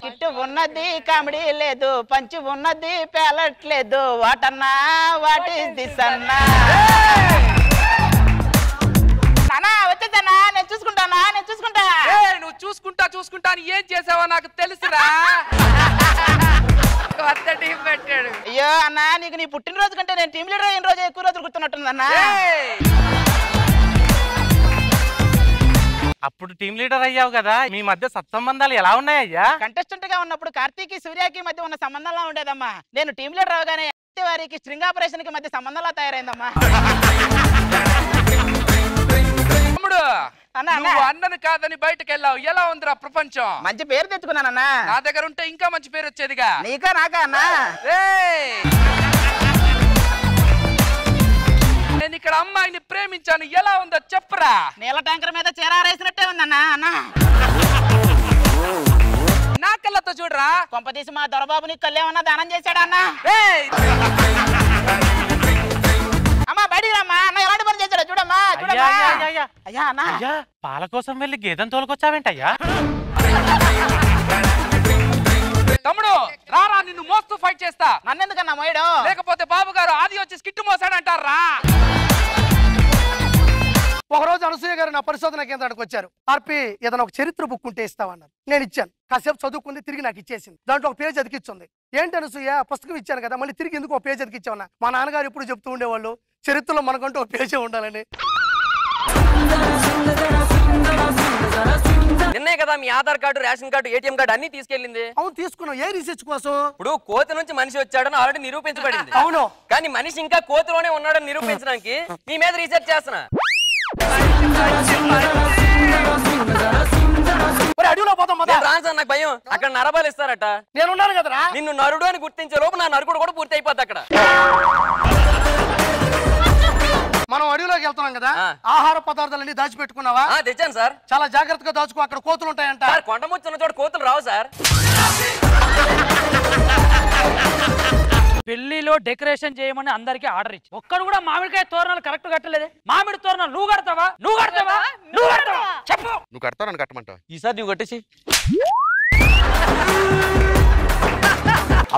Kit ఉన్నది comedy లేదు, పంచి ఉన్నది పేలట్లేదు. వాటన్నా వాట్ ఈస్ దిస్ అన్నా? నానా వచ్చేదన్నా, నేను చూసుకుంటానా, నేను చూసుకుంటా. నువ్వు చూసుకుంటా అని ఏం చేసావో నాకు తెలుసురా. కొత్త టీం పెట్టాడు. అయ్యో అన్నా, నీకు నీ పుట్టినరోజు కంటే నేను టీం లీడర్ అయిన రోజు ఎక్కువ రోజులు గుర్తున్నట్టుందన్నా. అప్పుడు టీం లీడర్ అయ్యావు కదా, మీ మధ్య సత్సంబంధాలు ఎలా ఉన్నాయ్యా? కంటెస్టెంట్ గా ఉన్నప్పుడు కార్తీక్ సూర్యకి మధ్య ఉన్న సంబంధంలా ఉండేదమ్మా. నేను టీం లీడర్ అవగానే వారికి స్ట్రింగ్ ఆపరేషన్ కి మధ్య సంబంధంలా తయారైందమ్మా. తమ్ముడు, నువ్వు అన్నను కాదని బయటకు వెళ్ళావు, ఎలా ఉందిరా ప్రపంచం? మంచి పేరు తెచ్చుకున్నానన్నా. నా దగ్గర ఉంటే ఇంకా మంచి పేరు వచ్చేదిగా. నీకా నాకా అన్నా? నేను ఇక్కడ అమ్మాయిని ప్రేమించాను, ఎలా ఉందో చెప్పరా. నీళ్ళ ట్యాంకర్ మీద చీరారేసినట్టే ఉందన్నా. అన్నా నా కళ్ళతో చూడరా. కొంపదీసి మా దొరబాబు నీకు కళ్ళేమన్నా దానం చేశాడా అన్నా? అమ్మా బయటికి రమ్మా, అన్న ఎలాంటి పని చేశాడో చూడమ్మా. అయ్యా అన్నా, పాల కోసం వెళ్ళి గేదెను తోలుకొచ్చావేంటయ్యా? తమ్ముడు రారా, నిన్ను మోస్తూ ఫైట్ చేస్తా. నన్నెందుకన్నా మోయడు? లేకపోతే బాబు గారు ఆది వచ్చి స్కిట్ మోసాడంటారా. ఒకరోజు అనసూయ గారు నా పరిశోధన కేంద్రానికి వచ్చారు. ఆర్పి ఏదైనా ఒక చరిత్ర బుక్ ఉంటే ఇస్తామన్నారు. నేను ఇచ్చాను. కాసేపు చదువుకుంది, తిరిగి నాకు ఇచ్చేసింది. దాంట్లో ఒక పేజ్ అతికిచ్చింది. ఏంటి అనసూయ, పుస్తకం ఇచ్చాను కదా, మళ్ళీ తిరిగి ఎందుకు ఒక పేజ్ అతికిచ్చావన్నా? మా నాన్నగారు ఎప్పుడు చెప్తూ ఉండేవాళ్ళు, చరిత్రలో మనకంటూ ఒక పేజే ఉండాలని. నిన్నే కదా మీ Aadhaar card, ration card, ATM card అన్ని తీసుకెళ్ళింది. అవును తీసుకున్నాం. ఏ రీసెర్చ్ కోసం? ఇప్పుడు కోతి నుంచి మనిషి వచ్చాడని ఆల్రెడీ నిరూపించబడింది. అవును, కానీ మనిషి ఇంకా కోతిలోనే ఉన్నాడని నిరూపించడానికి మీ మీద రీసెర్చ్ చేస్తున్నా. అడవిలో పోతాం నాకు భయం, అక్కడ నరబాలు ఇస్తారట. నేనున్నాను కదరా. నిన్ను నరుడు అని గుర్తించే లోపు నా నరుకుడు కూడా పూర్తి అయిపోద్ది అక్కడ. మనం అడవిలోకి వెళ్తున్నాం కదా, ఆహార పదార్థాలన్నీ దాచిపెట్టుకున్నావా? తెచ్చాను సార్. చాలా జాగ్రత్తగా దాచుకో, అక్కడ కోతులు ఉంటాయంట. కొండ ముచ్చున్న చోట కోతులు రావు సార్. పెళ్లిలో డెకరేషన్ చేయమని అందరికి ఆర్డర్ ఇచ్చి ఒక్కడు కూడా మామిడికాయ తోరణాలు కరెక్ట్ కట్టలేదే. మామిడి తోరణాలు నువ్వు కడతావా? నువ్వు కడతావా? నువ్వు కడతావా? చెప్పు. నువ్వు కడతావు, నన్ను కట్టమంటావు. ఈసారి నువ్వు కట్టేసి.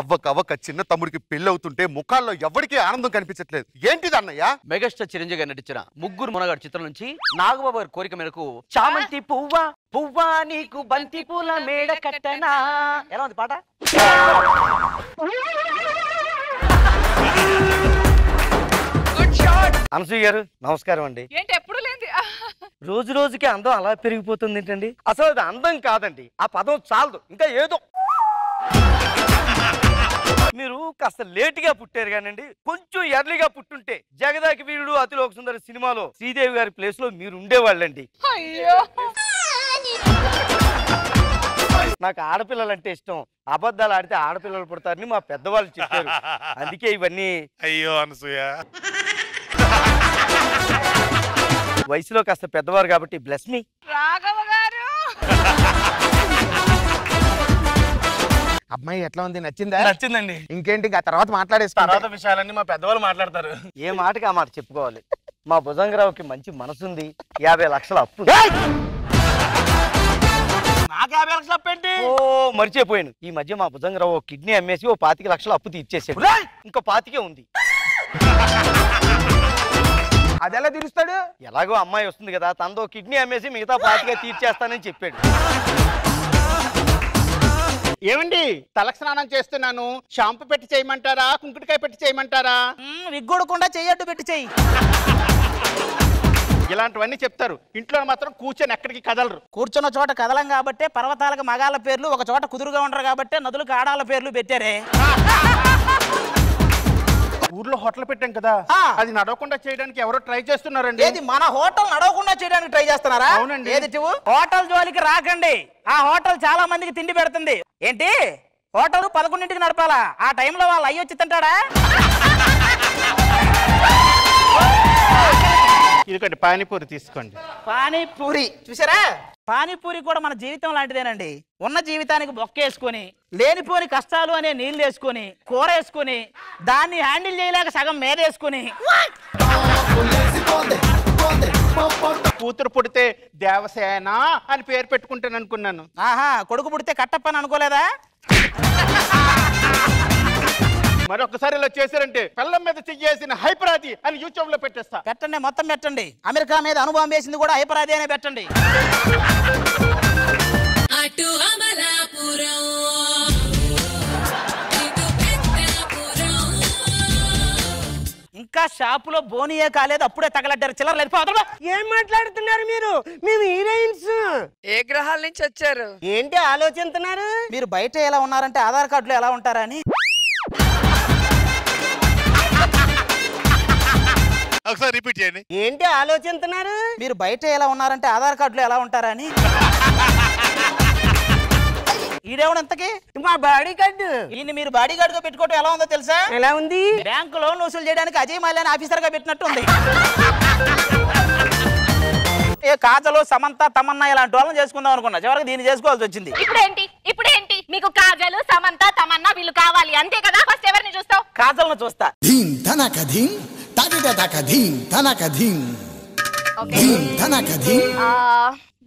అవ్వక చిన్న తమ్ముడికి పెళ్లి అవుతుంటే ముఖాల్లో ఎవరికి ఆనందం కనిపించట్లేదు. ఏంటిది అన్నయ్య? మెగాస్టార్ చిరంజీవి గారు నటించిన ముగ్గురు మునగాడు చిత్రం నుంచి నాగబాబు గారి కోరిక మేరకు చామంతి పువ్వా పువ్వా నీకు బంతి పూల మేడ కట్టనా. ఎలా ఉంది పాట? అనసూయ గారు నమస్కారం అండి. ఏంటి ఎప్పుడు లేంది? రోజు రోజుకి అందం అలా పెరిగిపోతుంది ఏంటండి? అసలు అది అందం కాదండి, ఆ పదం చాలదు, ఇంకా ఏదో. మీరు కాస్త లేటుగా పుట్టారు కానండి, కొంచెం ఎర్లీగా పుట్టుంటే జగదాకి వీరుడు అతిలోక సుందరి సినిమాలో శ్రీదేవి గారి ప్లేస్ లో మీరు ఉండేవాళ్ళండి. అయ్యో, నాకు ఆడపిల్లలంటే ఇష్టం. అబద్ధాలు ఆడితే ఆడపిల్లలు పుడతారని మా పెద్దవాళ్ళు చెప్పారు. అందుకే ఇవన్నీ. అయ్యో అనసూయ, వయసులో కాస్త పెద్దవారు కాబట్టి బ్లెస్ మీ. రాఘవ గారు, అమ్మాయి ఎట్లా ఉంది? నచ్చిందా? నచ్చిందండి. ఇంకేంటి, ఆ తర్వాత మాట్లాడేస్తా. తర్వాత విషయాలన్నీ మా పెద్దవాళ్ళు మాట్లాడతారు. ఏ మాటకి ఆ మాట చెప్పుకోవాలి. మా భుజంగరావుకి మంచి మనసుంది. 50 లక్షల అప్పు. నాకు 50 లక్షల అప్పు ఏంటి? ఓ మర్చిపోయాను. ఈ మధ్య మా భుజంగరావు కిడ్నీ అమ్మేసి 25 లక్షల అప్పు తీర్చేసాడు. ఇంకా 25 ఉంది. అది ఎలా తీరుస్తాడు? ఎలాగో అమ్మాయి వస్తుంది కదా, తనతో కిడ్నీ అమ్మేసి మిగతా 25 తీర్చేస్తానని చెప్పాడు. ఏమండి, తలస్నానం చేస్తున్నాను, షాంపూ పెట్టి చేయమంటారా, కుంకుడికాయ పెట్టి చేయమంటారా? విగ్గొడకుండా చెయ్యట్టు పెట్టి చెయ్యి. ఇలాంటివన్నీ చెప్తారు. ఇంట్లో మాత్రం కూర్చొని ఎక్కడికి కదలరు. కూర్చున్న చోట కదలం కాబట్టి పర్వతాలకు మగాళ్ళ పేర్లు, ఒక చోట కుదురుగా ఉండరు కాబట్టి నదులకు ఆడాల పేర్లు పెట్టారే. ఊర్లో హోటల్ పెట్టాం కదా, అది నడవకుండా చేయడానికి ఎవరో ట్రై చేస్తున్నారండి. ఏది మన హోటల్ నడవకుండా చేయడానికి ట్రై చేస్తున్నారా? అవునండి. ఏది హోటల్ జోలికి రాకండి. ఆ హోటల్ చాలా మందికి తిండి పెడుతుంది. ఏంటి హోటల్ 11ంటికి నడపాలా? ఆ టైంలో వాళ్ళు అయ్యి వచ్చి తింటాడా? ఇదిగోండి పానీపూరి తీసుకోండి. పానీపూరి చూసారా? పానీపూరి కూడా మన జీవితం లాంటిదేనండి. ఉన్న జీవితానికి బొక్కేసుకొని, లేనిపోని కష్టాలు అనే నీళ్ళు వేసుకొని, కూర వేసుకొని, దాన్ని హ్యాండిల్ చేయలేక సగం మేదేసుకొని కూతురు పుడితే దేవసేన అని పేరు పెట్టుకుంటాను అనుకున్నాను. ఆహా, కొడుకు పుడితే కట్టప్పని అనుకోలేదా? మరొకసారి ఇలా చేశారంటే పిల్లం మీద చెయ్యేసిన హైపరాది అని యూట్యూబ్ లో పెట్టేస్తా. పెట్టండి, మొత్తం పెట్టండి. అమెరికా మీద అనుభవం వేసింది కూడా హైపరాది అనే పెట్టండి. ఇంకా షాపులో బోనియే కాలేదు, అప్పుడే తగలడ్డారు. చిల్లర లేదు. ఏం మాట్లాడుతున్నారు మీరు? మేము హీరోయిన్స్. ఏ గ్రహాల నుంచి వచ్చారు? ఏంటి ఆలోచిస్తున్నారు? మీరు బయట ఎలా ఉన్నారంటే ఆధార్ కార్డులో ఎలా ఉంటారా అని. ఒకసారి రిపీట్ చేయండి. ఏంటి ఆలోచిస్తున్నారు? మీరు బయట ఎలా ఉన్నారంటే ఆధార్ కార్డులో ఎలా ఉంటారా అని. ఈడేవుడు ఎంతకి? మా బాడీ కార్డు. ఈయన మీరు బాడీ గార్డ్ గా పెట్టుకోవటం ఎలా ఉందో తెలుసా? ఎలా ఉంది? బ్యాంకు లోన్ వసూలు చేయడానికి అజయ్ మాల్యాని ఆఫీసర్ గా పెట్టినట్టు ఉంది. ఏ కాజలు, సమంత, తమన్నా ఇలాంటి వాళ్ళని చేసుకుందాం అనుకున్నా, చివరికి దీన్ని చేసుకోవాల్సి వచ్చింది. ఇప్పుడేంటి మీకు కాజలు, సమంత, తమన్నా వీళ్ళు కావాలి అంతే కదా? ఫస్ట్ ఎవరిని చూస్తావు? కాజల్ని చూస్తా.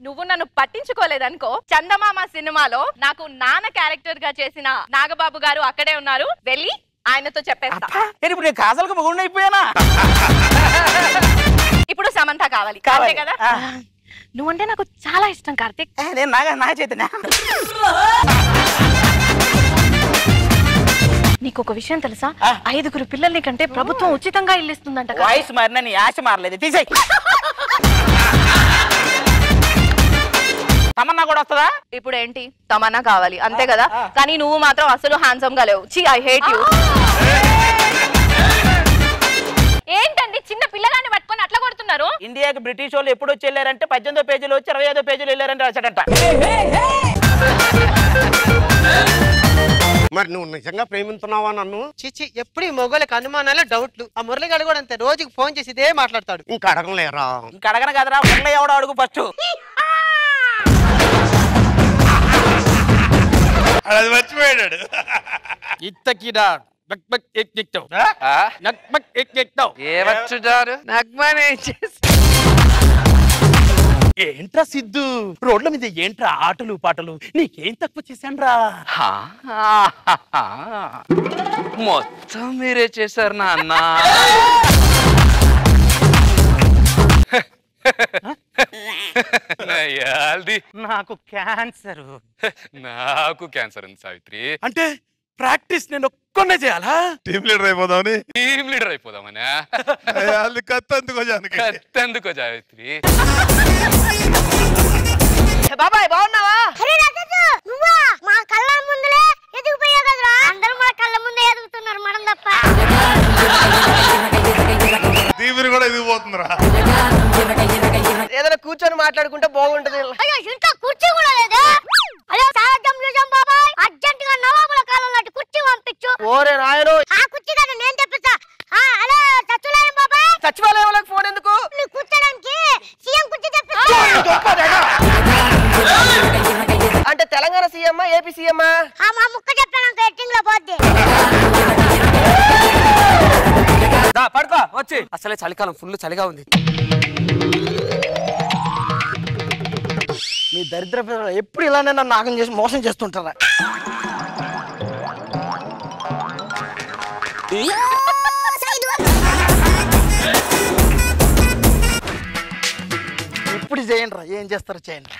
నువ్వు నన్ను పట్టించుకోలేదనుకో, చందమామ సినిమాలో నాకు నాన్న క్యారెక్టర్ గా చేసిన నాగబాబు గారు అక్కడే ఉన్నారు, వెళ్ళి ఆయనతో చెప్పేస్తా. ఇప్పుడు నేను కాజల్కి మొగుడిని అయిపోయానా? ఇప్పుడు సమంత కావాలి అంతే కదా? నువ్వంటే నాకు చాలా ఇష్టం కార్తిక్. నేను నాగ చైతన్య. నీకు ఒక విషయం తెలుసా? 5 పిల్లల్ని కంటే ప్రభుత్వం ఉచితంగా ఇల్లు ఇస్తుందంట. వాయిస్ మారినా నీ ఆశ మారలేదు, తీసేయ్. తమన్నా కూడా వస్తుందా? ఇప్పుడు ఏంటి, తమన్నా కావాలి అంతే కదా? కానీ నువ్వు మాత్రం అసలు హ్యాండ్సమ్ గా లేవు. ఛీ, ఐ హేట్ యు. ఏంటండి చిన్న పిల్లగాన్ని పట్టుకొని అట్లా కొడుతున్నారు? ఇండియాకి బ్రిటిష్ వాళ్ళు ఎప్పుడు వచ్చి వెళ్ళారంటే 18వ పేజీలో వచ్చి 25వ పేజీలో వెళ్ళారంటే రాశాడంట. మరి నువ్వు నిజంగా ప్రేమిస్తున్నావా నన్ను? చిచి, ఎప్పుడు ఈ మొగోళ్ళకి అనుమానాలే, డౌట్లు. ఆ మురళిగాడు కూడా అంతే, రోజుకి ఫోన్ చేసి ఇదే మాట్లాడతాడు. ఇంకా అడగలేరా? ఇంకా అడగను కదరా, మురళి ఎవడో అడుగు ఫస్ట్. అది మర్చిపోయాడు. ఏంట్రా సిద్ధు, రోడ్ల మీద ఏంట్రా ఆటలు పాటలు? నీకేం తక్కువ చేశాన్రా? మొత్తం మీరే చేశారు నాన్న. నాకు క్యాన్సర్. నాకు క్యాన్సర్ ఉంది సావిత్రి. అంటే ప్రాక్టీస్ నేను ఒక్కనే చేయాలా? టీమ్ లీడర్ అయిపోదామని. టీమ్ లీడర్ అయిపోదామనే. కత్తెందుకో సావిత్రి. బాబాయ్ బాగున్నావా? నువ్వా? మా కళ్ళ ముందులే ఎదిగిపోయావు కదరా. అందరూ మన కళ్ళ ముందే ఎదుగుతున్నారు, మనం తప్ప. దీవుని కూడా ఎదిగిపోతుందిరా. ఏదైనా కూర్చొని మాట్లాడుకుంటే బాగుంటది. అయ్యో, ఇంకా కుర్చీ కూడా లేదా? అయ్యో సారథ్యం నిజం బాబాయ్, అర్జెంట్ గా నవాబుల కాలం లాంటి కుర్చీ పంపించు. ఓరే నాయనో, ఆ కుర్చీ కదా నేను తెప్పిస్తా. హలో సచివాలయం బాబాయ్. సచివాలయంలోకి ఫోన్ ఎందుకు? నువ్వు కూర్చోడానికి సీఎం కుర్చీ తెప్పిస్తా. అంటే తెలంగాణ సీఎం ఏపీ సీఎం? మా ముక్క చెప్పాను ఎట్టింగ్ లో పోద్ది. పడుకో వచ్చి. అసలే చలికాలం, ఫుల్ చలిగా ఉంది. మీ దరిద్ర ఎప్పుడు ఇలానే నన్ను నాగం చేసి మోసం చేస్తుంటారా? ఇప్పుడు చేయండి రా, ఏం చేస్తారో చేయండి.